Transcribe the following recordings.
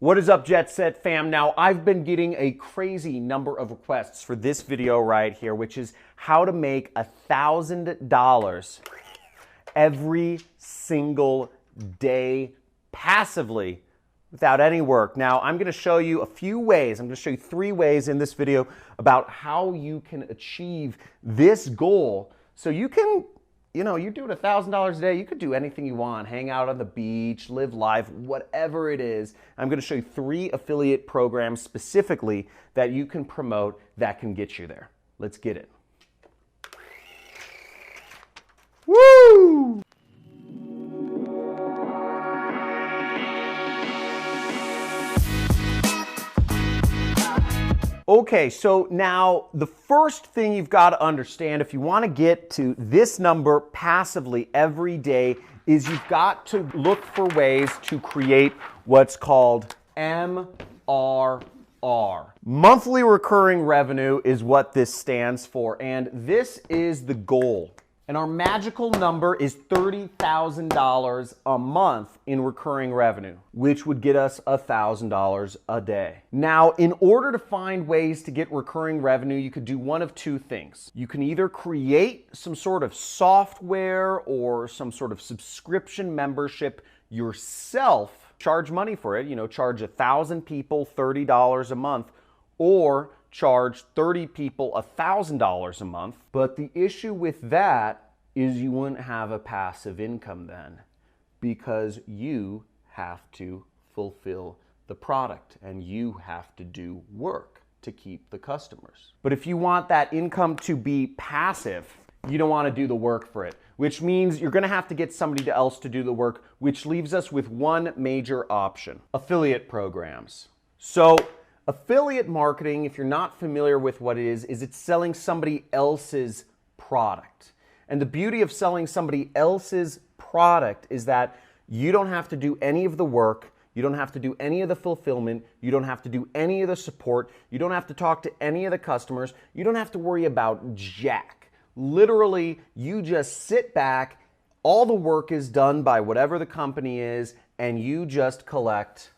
What is up, Jet Set fam? Now, I've been getting a crazy number of requests for this video right here, which is how to make $1,000 every single day passively without any work. Now, I'm going to show you a few ways. I'm going to show you 3 ways in this video about how you can achieve this goal so you can, you're doing $1,000 a day. You could do anything you want. Hang out on the beach, live life, whatever it is. I'm going to show you 3 affiliate programs specifically that you can promote that can get you there. Let's get it. Woo! Okay, so now the first thing you've got to understand if you want to get to this number passively every day is you've got to look for ways to create what's called MRR. Monthly recurring revenue is what this stands for, and this is the goal. And our magical number is $30,000 a month in recurring revenue, which would get us $1,000 a day. Now, in order to find ways to get recurring revenue, you could do one of 2 things. You can either create some sort of software or some sort of subscription membership yourself, charge money for it, charge 1,000 people $30 a month, or charge 30 people $1,000 a month. But the issue with that is you wouldn't have a passive income then, because you have to fulfill the product and you have to do work to keep the customers. But if you want that income to be passive, you don't want to do the work for it, which means you're going to have to get somebody else to do the work, which leaves us with one major option: affiliate programs. So affiliate marketing, if you're not familiar with what it is it's selling somebody else's product. And the beauty of selling somebody else's product is that you don't have to do any of the work, you don't have to do any of the fulfillment, you don't have to do any of the support, you don't have to talk to any of the customers, you don't have to worry about jack. Literally, you just sit back, all the work is done by whatever the company is, and you just collect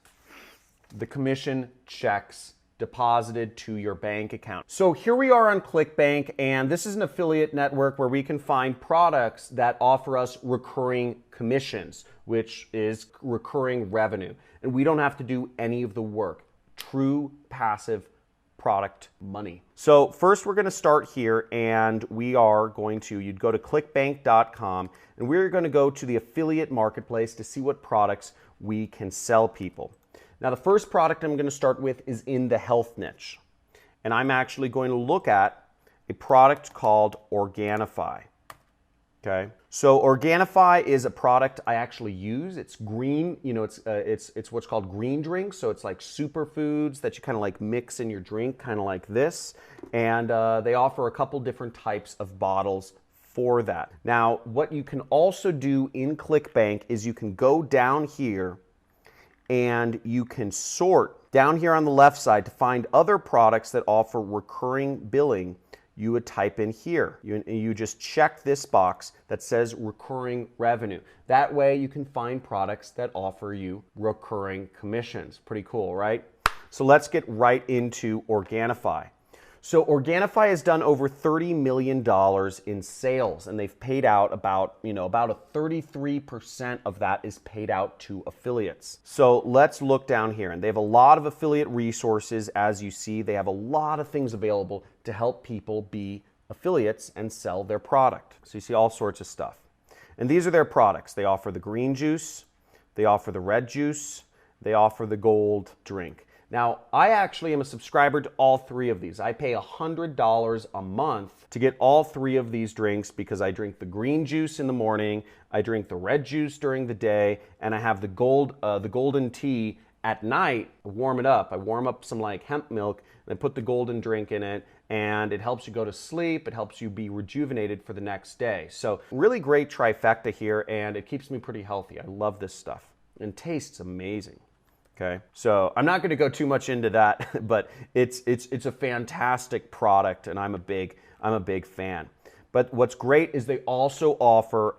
the commission checks deposited to your bank account. So here we are on ClickBank, and this is an affiliate network where we can find products that offer us recurring commissions, which is recurring revenue. And we don't have to do any of the work. True passive product money. So first we're going to start here, and we are going to, you'd go to clickbank.com, and we're going to go to the affiliate marketplace to see what products we can sell people. Now, the first product I'm going to start with is in the health niche. And I'm actually going to look at a product called Organifi. Okay? So Organifi is a product I actually use. It's green, it's what's called green drink. So it's like superfoods that you kind of like mix in your drink, kind of like this. And they offer a couple different types of bottles for that. Now, what you can also do in ClickBank is you can go down here and you can sort down here on the left side to find other products that offer recurring billing. You would type in here. You just check this box that says recurring revenue. That way you can find products that offer you recurring commissions. Pretty cool, right? So let's get right into Organifi. So Organifi has done over $30 million in sales, and they've paid out about a 33% of that is paid out to affiliates. So let's look down here, and they have a lot of affiliate resources. As you see, they have a lot of things available to help people be affiliates and sell their product. So you see all sorts of stuff. And these are their products. They offer the green juice, they offer the red juice, they offer the gold drink. Now, I actually am a subscriber to all 3 of these. I pay $100 a month to get all 3 of these drinks because I drink the green juice in the morning, I drink the red juice during the day, and I have the golden tea at night. I warm it up. I warm up some like hemp milk, and I put the golden drink in it, and it helps you go to sleep. It helps you be rejuvenated for the next day. So really great trifecta here, and it keeps me pretty healthy. I love this stuff, and tastes amazing. Okay, so I'm not going to go too much into that, but it's a fantastic product, and I'm a big fan. But what's great is they also offer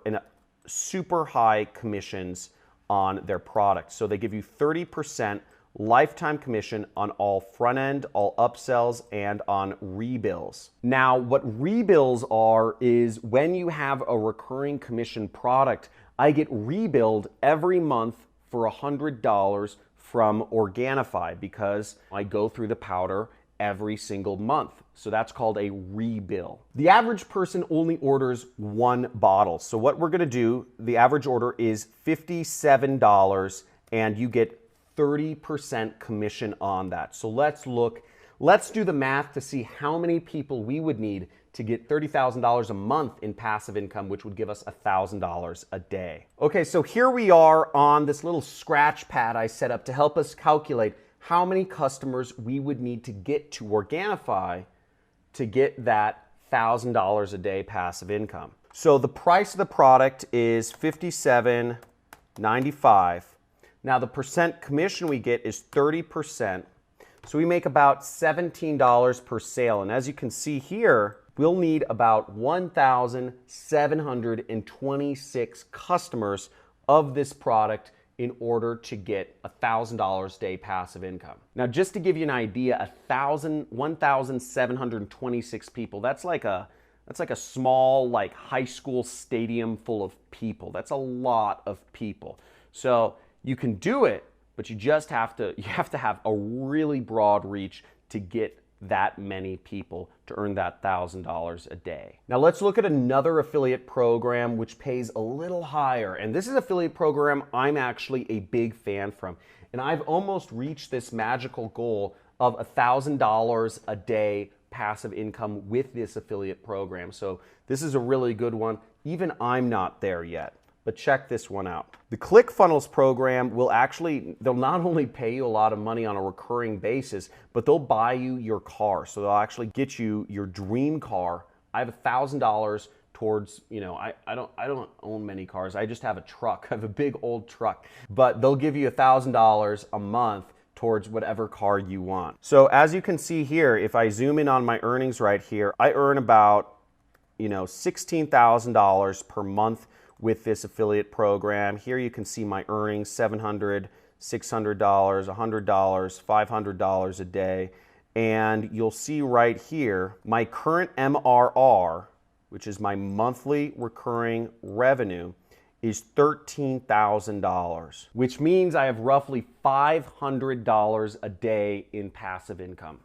super high commissions on their products. So they give you 30% lifetime commission on all front end, all upsells, and on rebills. Now, what rebills are is when you have a recurring commission product, I get rebilled every month for $100 from Organifi because I go through the powder every single month. So that's called a rebill. The average person only orders one bottle. So what we're gonna do, the average order is $57 and you get 30% commission on that. So let's do the math to see how many people we would need to get $30,000 a month in passive income, which would give us $1,000 a day. Okay, so here we are on this little scratch pad I set up to help us calculate how many customers we would need to get to Organifi to get that $1,000 a day passive income. So the price of the product is $57.95. Now the percent commission we get is 30%. So we make about $17 per sale. And as you can see here, we'll need about 1,726 customers of this product in order to get $1,000 a day passive income. Now, just to give you an idea, 1,726 people, that's like a small high school stadium full of people. That's a lot of people. So you can do it, but you have to have a really broad reach to get that many people to earn that $1,000 a day. Now let's look at another affiliate program which pays a little higher. And this is an affiliate program I'm actually a big fan from. And I've almost reached this magical goal of $1,000 a day passive income with this affiliate program. So this is a really good one. Even I'm not there yet. But check this one out. The ClickFunnels program they'll not only pay you a lot of money on a recurring basis, but they'll buy you your car. So they'll actually get you your dream car. I have $1,000 towards, I don't own many cars. I just have a truck. I have a big old truck. But they'll give you $1,000 a month towards whatever car you want. So as you can see here, if I zoom in on my earnings right here, I earn about, $16,000 per month with this affiliate program. Here you can see my earnings, $700, $600, $100, $500 a day. And you'll see right here, my current MRR, which is my monthly recurring revenue, is $13,000, which means I have roughly $500 a day in passive income.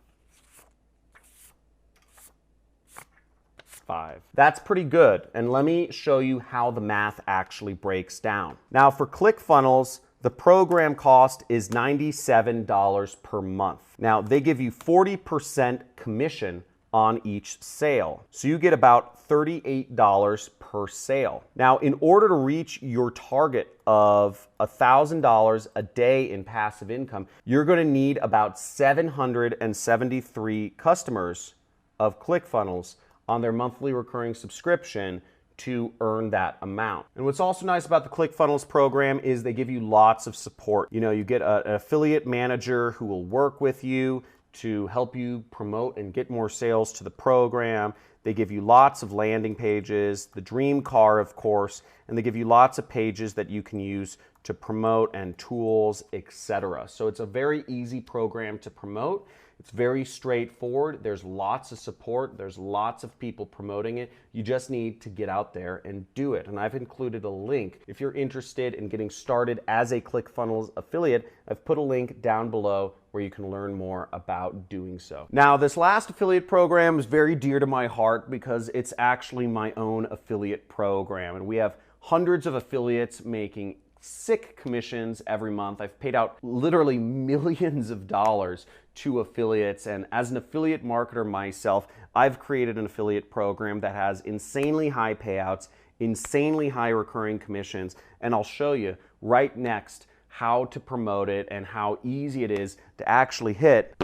That's pretty good. And let me show you how the math actually breaks down. Now for ClickFunnels, the program cost is $97 per month. Now they give you 40% commission on each sale. So you get about $38 per sale. Now in order to reach your target of $1,000 a day in passive income, you're going to need about 773 customers of ClickFunnels on their monthly recurring subscription to earn that amount. And what's also nice about the ClickFunnels program is they give you lots of support. You get an affiliate manager who will work with you to help you promote and get more sales to the program. They give you lots of landing pages, the dream car, of course, and they give you lots of pages that you can use to promote and tools, etc. So it's a very easy program to promote. It's very straightforward. There's lots of support. There's lots of people promoting it. You just need to get out there and do it. And I've included a link. If you're interested in getting started as a ClickFunnels affiliate, I've put a link down below where you can learn more about doing so. Now, this last affiliate program is very dear to my heart because it's actually my own affiliate program. And we have hundreds of affiliates making sick commissions every month. I've paid out literally millions of dollars to affiliates, and as an affiliate marketer myself, I've created an affiliate program that has insanely high payouts, insanely high recurring commissions, and I'll show you right next how to promote it and how easy it is to actually hit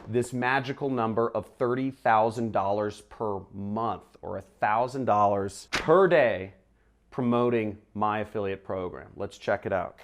this magical number of $30,000 per month or $1,000 per day promoting my affiliate program. Let's check it out.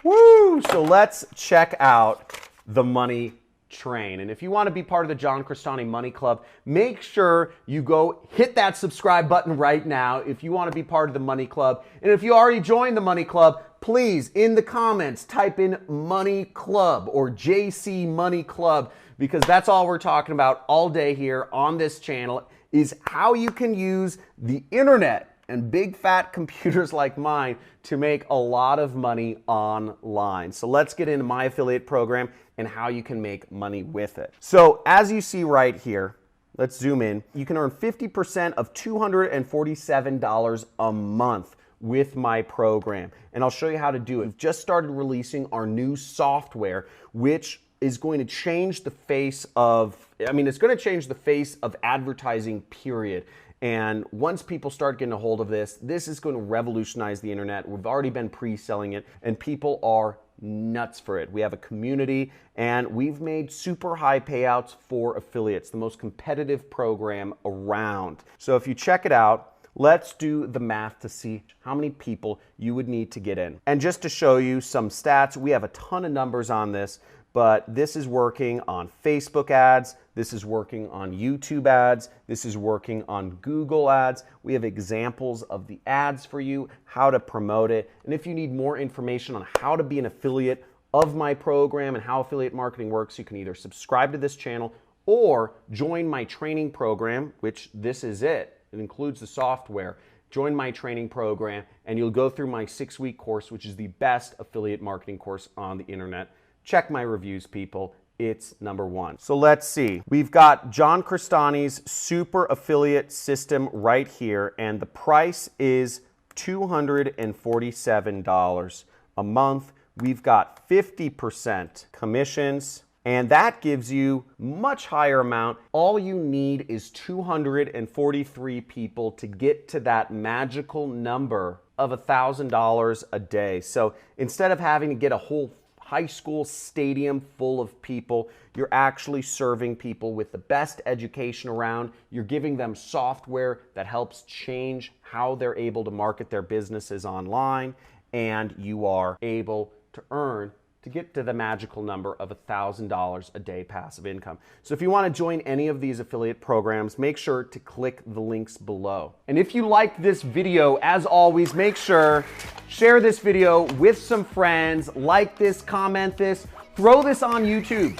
Woo! So let's check out the money train. And if you want to be part of the John Crestani Money Club, make sure you go hit that subscribe button right now if you want to be part of the Money Club. And if you already joined the Money Club, please, in the comments, type in Money Club or JC Money Club, because that's all we're talking about all day here on this channel, is how you can use the internet and big fat computers like mine to make a lot of money online. So let's get into my affiliate program and how you can make money with it. So as you see right here, let's zoom in. You can earn 50% of $247 a month with my program. And I'll show you how to do it. We've just started releasing our new software, which is going to change the face of, it's going to change the face of advertising, period. And once people start getting a hold of this, this is going to revolutionize the internet. We've already been pre-selling it, and people are nuts for it. We have a community, and we've made super high payouts for affiliates, the most competitive program around. So if you check it out, let's do the math to see how many people you would need to get in. And just to show you some stats, we have a ton of numbers on this, but this is working on Facebook ads, this is working on YouTube ads, this is working on Google ads. We have examples of the ads for you, how to promote it. And if you need more information on how to be an affiliate of my program and how affiliate marketing works, you can either subscribe to this channel or join my training program, which this is it. It includes the software. Join my training program and you'll go through my 6-week course, which is the best affiliate marketing course on the internet. Check my reviews, people. It's #1. So let's see. We've got John Crestani's super affiliate system right here, and the price is $247 a month. We've got 50% commissions, and that gives you much higher amount. All you need is 243 people to get to that magical number of $1,000 a day. So instead of having to get a whole high school stadium full of people, you're actually serving people with the best education around. You're giving them software that helps change how they're able to market their businesses online, and you are able to earn to get to the magical number of $1,000 a day passive income. So if you want to join any of these affiliate programs, make sure to click the links below. And if you liked this video, as always, make sure share this video with some friends, like this, comment this, throw this on YouTube.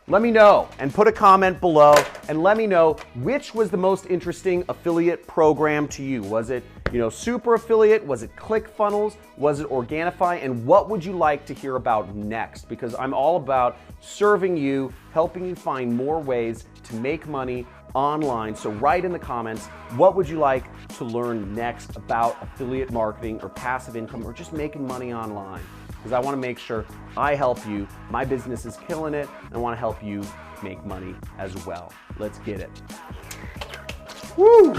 Let me know and put a comment below and let me know which was the most interesting affiliate program to you. Was it, super affiliate? Was it ClickFunnels? Was it Organifi? And what would you like to hear about next? Because I'm all about serving you, helping you find more ways to make money online. So write in the comments, what would you like to learn next about affiliate marketing or passive income or just making money online? Because I want to make sure I help you. My business is killing it, and I want to help you make money as well. Let's get it. Woo!